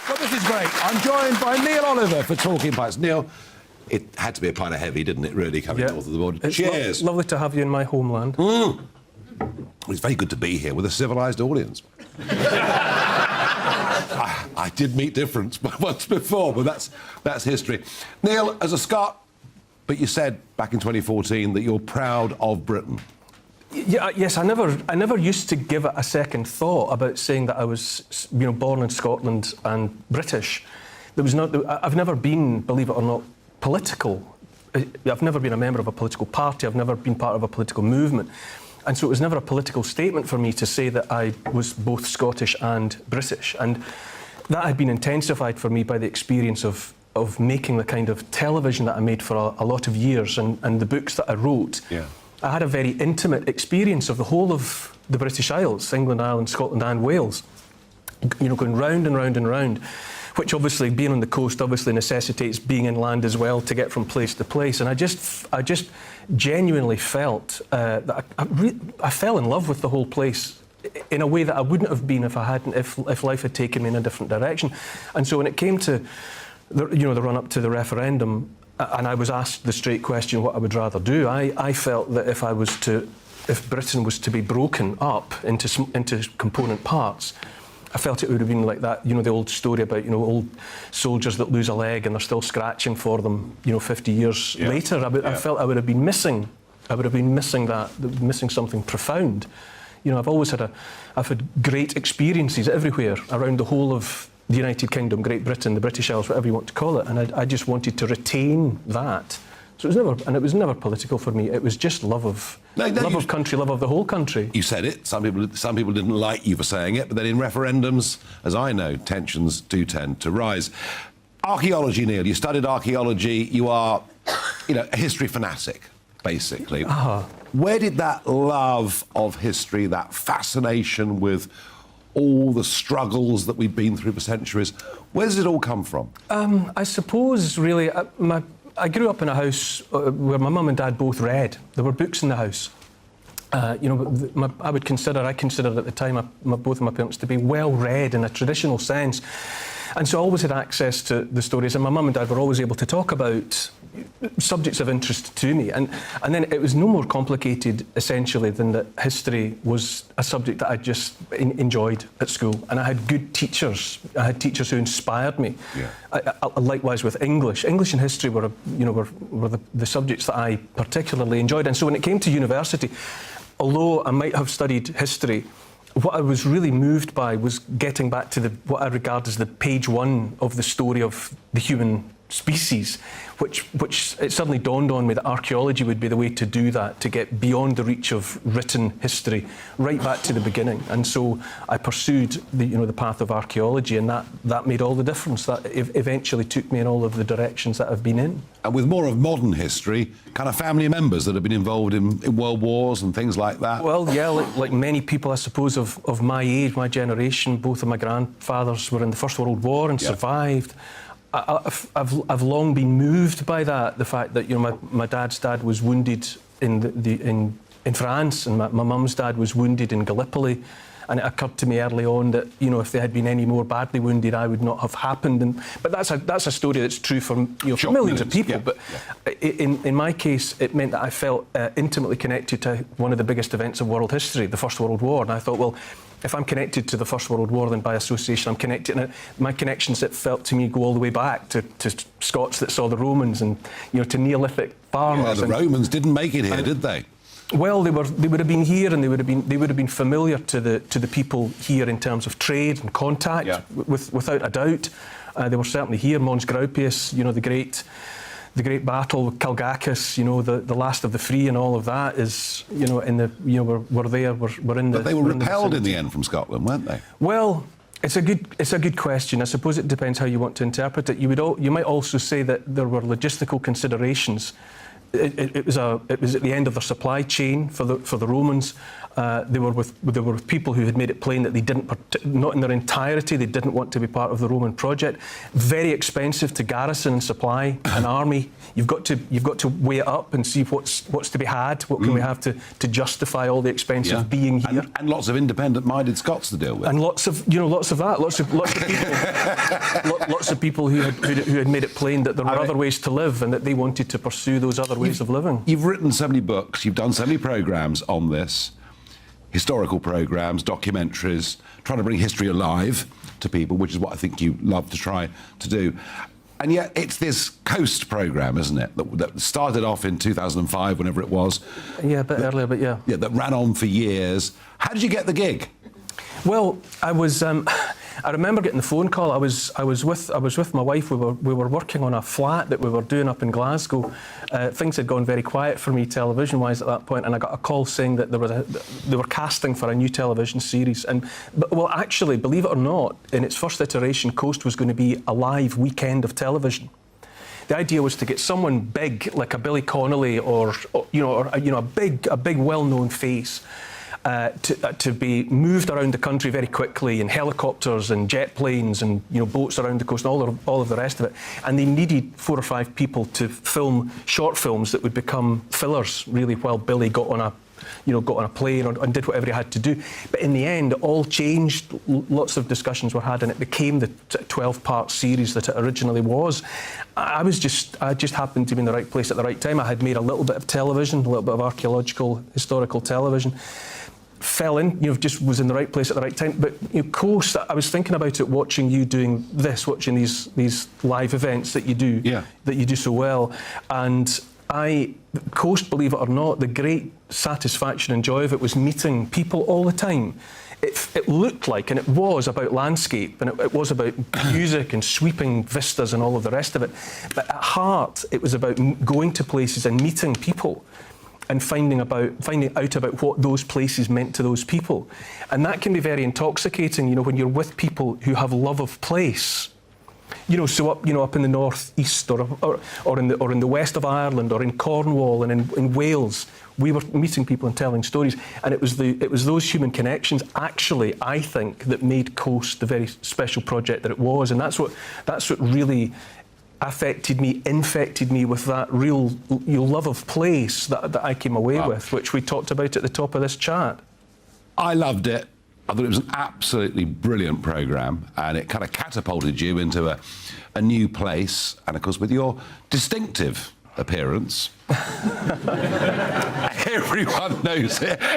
Well, this is great. I'm joined by Neil Oliver for Talking Pints. Neil, it had to be a pint of heavy, didn't it, really, coming north of the border? It's Cheers. Lovely to have you in my homeland. It's very good to be here with a civilised audience. I did meet difference once before, but that's history. Neil, as a Scot, but you said back in 2014 that you're proud of Britain. Yeah, yes, I never used to give it a second thought about saying that I was, born in Scotland and British. I've never been, believe it or not, political. I've never been a member of a political party. I've never been part of a political movement. And so it was never a political statement for me to say that I was both Scottish and British. And that had been intensified for me by the experience of making the kind of television that I made for a lot of years and the books that I wrote. Yeah. I had a very intimate experience of the whole of the British Isles, England, Ireland, Scotland and Wales, going round and round and round, which obviously, being on the coast, obviously necessitates being inland as well to get from place to place. And I just genuinely felt that I fell in love with the whole place in a way that I wouldn't have been if life had taken me in a different direction. And so when it came to the run-up to the referendum, and I was asked the straight question what I would rather do, I felt that if Britain was to be broken up into component parts, I felt it would have been like that, the old story about, old soldiers that lose a leg and they're still scratching for them, 50 years later. I felt I would have been missing that, missing something profound. I've had great experiences everywhere around the whole of the United Kingdom, Great Britain, the British Isles, whatever you want to call it, and I just wanted to retain that. So it was never political for me. It was just love of country, love of the whole country. You said it. Some people didn't like you for saying it, but then in referendums, as I know, tensions do tend to rise. Archaeology, Neil. You studied archaeology. You are, a history fanatic, basically. Where did that love of history, that fascination with all the struggles that we've been through for centuries, where does it all come from? I suppose, really, I grew up in a house where my mum and dad both read. There were books in the house. I considered at the time both of my parents to be well read in a traditional sense. And so I always had access to the stories, and my mum and dad were always able to talk about subjects of interest to me. And then it was no more complicated, essentially, than that history was a subject that I just enjoyed at school. And I had good teachers. I had teachers who inspired me. Yeah. Likewise with English. English and history were the subjects that I particularly enjoyed. And so when it came to university, although I might have studied history, what I was really moved by was getting back to what I regard as the page one of the story of the human species, which it suddenly dawned on me that archaeology would be the way to do that, to get beyond the reach of written history, right back to the beginning. And so I pursued the path of archaeology, and that made all the difference. That eventually took me in all of the directions that I've been in. And with more of modern history, kind of family members that have been involved in world wars and things like that? Well, yeah, like many people, I suppose, of my age, my generation, both of my grandfathers were in the First World War and survived. I've long been moved by that, the fact that my dad's dad was wounded in France, and my mum's dad was wounded in Gallipoli, and it occurred to me early on that if they had been any more badly wounded, I would not have happened. But that's a story that's true for for millions of people. Yeah, but in my case, it meant that I felt intimately connected to one of the biggest events of world history, the First World War, and I thought, well, if I'm connected to the First World War, then by association I'm connected. And my connections, it felt to me, go all the way back to Scots that saw the Romans and to Neolithic farmers. Yeah, the Romans didn't make it here, did they? Well, they would have been here, and they would have been familiar to the people here in terms of trade and contact, without a doubt. They were certainly here. Mons Graupius, the great battle with Kilgacus, the last of the free, and all of that is, we're there. We're in the. But they were repelled in the end from Scotland, weren't they? Well, it's a good question. I suppose it depends how you want to interpret it. You might also say that there were logistical considerations it was at the end of their supply chain for the Romans. They were with people who had made it plain that they didn't, not in their entirety, they didn't want to be part of the Roman project. Very expensive to garrison and supply an army. You've got to weigh it up and see what's to be had. What can we have to justify all the expense of being here? And lots of independent-minded Scots to deal with. And lots of people, lots of people who had made it plain that there were other ways to live and that they wanted to pursue those other ways of living. You've written so many books. You've done so many programmes on this. Historical programmes, documentaries, trying to bring history alive to people, which is what I think you love to try to do. And yet it's this Coast programme, isn't it, that started off in 2005, whenever it was. Yeah, a bit earlier, but yeah. Yeah, that ran on for years. How did you get the gig? Well, I remember getting the phone call. I was with my wife. We were working on a flat that we were doing up in Glasgow. Things had gone very quiet for me television-wise at that point, and I got a call saying that they were casting for a new television series. Well, actually, believe it or not, in its first iteration, Coast was going to be a live weekend of television. The idea was to get someone big, like a Billy Connolly, or a big well-known face. To be moved around the country very quickly in helicopters and jet planes and boats around the coast and all of the rest of it. And they needed 4 or 5 people to film short films that would become fillers, really, while Billy got on a plane and did whatever he had to do. But in the end, it all changed. Lots of discussions were had, and it became the 12-part series that it originally was. I just happened to be in the right place at the right time. I had made a little bit of television, a little bit of archaeological, historical television. Fell in, just was in the right place at the right time. But Coast, I was thinking about it, watching you doing this, watching these live events that you do, that you do so well. And Coast, believe it or not, the great satisfaction and joy of it was meeting people all the time. It looked like, and it was about landscape, and it was about music and sweeping vistas and all of the rest of it. But at heart, it was about going to places and meeting people and finding out about what those places meant to those people. And that can be very intoxicating, when you're with people who have love of place. So up in the northeast or in the west of Ireland or in Cornwall and in Wales, we were meeting people and telling stories. And it was those human connections, actually, I think, that made Coast the very special project that it was. And that's what really affected me, infected me with that real love of place that I came away with, which we talked about at the top of this chat. I loved it. I thought it was an absolutely brilliant programme, and it kind of catapulted you into a new place. And of course, with your distinctive appearance,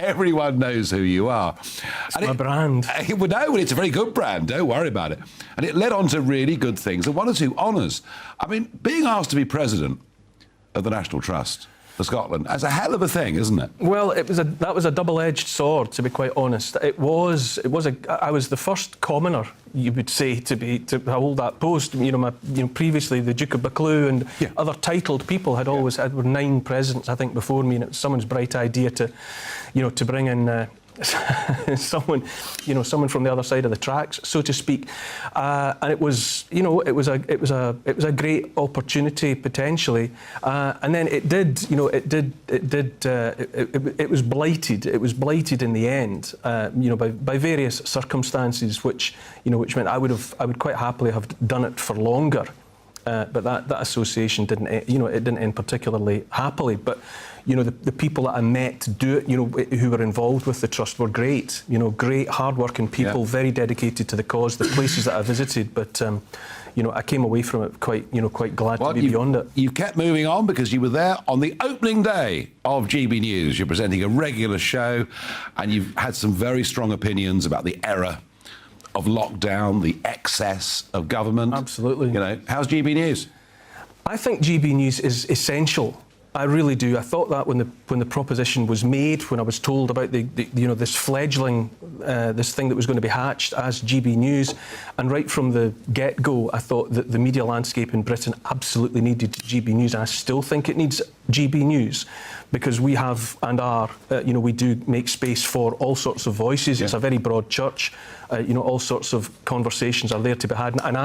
everyone knows who you are. It's my brand. Well, no, it's a very good brand. Don't worry about it. And it led on to really good things and 1 or 2 honours. I mean, being asked to be president of the National Trust for Scotland, that's a hell of a thing, isn't it? Well, that was a double-edged sword, to be quite honest. I was the first commoner, you would say, to hold that post. Previously the Duke of Buccleuch and other titled people had were 9 presidents, I think, before me, and it was someone's bright idea to bring in someone from the other side of the tracks, so to speak, and it was a great opportunity potentially, and then it was blighted. It was blighted in the end, by various circumstances, which meant I would quite happily have done it for longer. But that association didn't end particularly happily. But the people that I met to do it, who were involved with the trust were great. Great, hard-working people, very dedicated to the cause. The places that I visited, but I came away from it quite glad to be beyond it. You kept moving on because you were there on the opening day of GB News. You're presenting a regular show, and you've had some very strong opinions about the error of lockdown, the excess of government. Absolutely. How's GB News? I think GB News is essential. I really do. I thought that when the proposition was made, when I was told about this fledgling, this thing that was going to be hatched as GB News, and right from the get-go, I thought that the media landscape in Britain absolutely needed GB News, and I still think it needs GB News, because we have and are, we do make space for all sorts of voices. It's a very broad church. All sorts of conversations are there to be had, and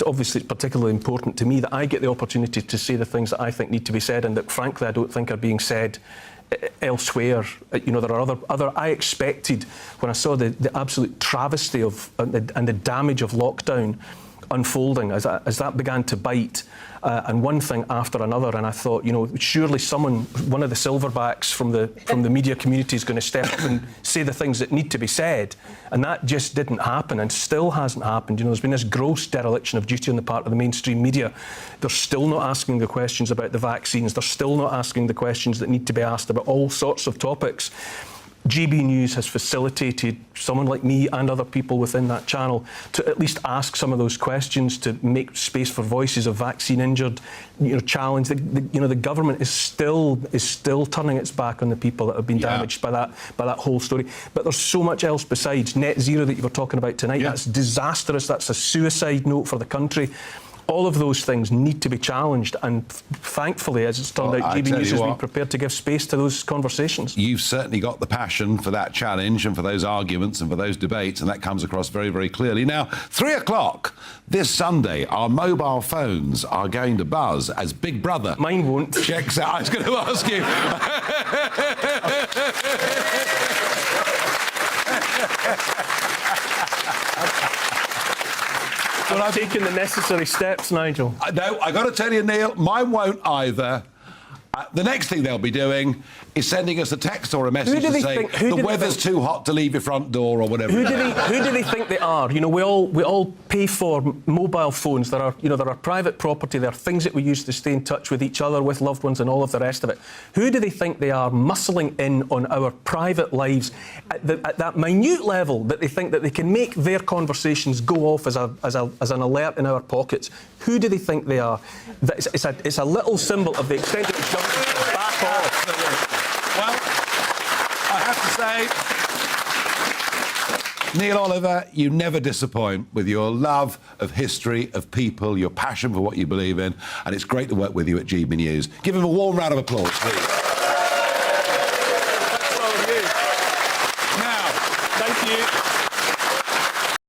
obviously it's particularly important to me that I get the opportunity to say the things that I think need to be said. said, and that frankly I don't think are being said elsewhere. You know, there are other. I expected, when I saw the absolute travesty of and the damage of lockdown unfolding as that began to bite, and one thing after another, and I thought, you know, surely one of the silverbacks from the media community is going to step up and say the things that need to be said, and that just didn't happen, and still hasn't happened. You know, there's been this gross dereliction of duty on the part of the mainstream media. They're still not asking the questions about the vaccines. They're still not asking the questions that need to be asked about all sorts of topics. GB News has facilitated someone like me and other people within that channel to at least ask some of those questions, to make space for voices of vaccine injured, you know, challenge. The government is still turning its back on the people that have been damaged by that whole story. But there's so much else besides net zero that you were talking about tonight. That's disastrous. That's a suicide note for the country. All of those things need to be challenged, and thankfully, as it's turned out, GB News has been prepared to give space to those conversations. You've certainly got the passion for that challenge and for those arguments and for those debates, and that comes across very, very clearly. Now, 3 o'clock this Sunday, our mobile phones are going to buzz as Big Brother... Mine won't. ...checks out. I was going to ask you... Well, I've taken the necessary steps, Nigel. No, I got to tell you, Neil, mine won't either. The next thing they'll be doing is sending us a text or a message to say the weather's too hot to leave your front door or whatever. Who do they think they are? You know, we all pay for mobile phones. There are private property. There are things that we use to stay in touch with each other, with loved ones, and all of the rest of it. Who do they think they are, muscling in on our private lives at that minute level that they think that they can make their conversations go off as an alert in our pockets? Who do they think they are? It's a little symbol of the extent that it's back off. Well, I have to say, Neil Oliver, you never disappoint with your love of history, of people, your passion for what you believe in, and it's great to work with you at GB News. Give him a warm round of applause, please.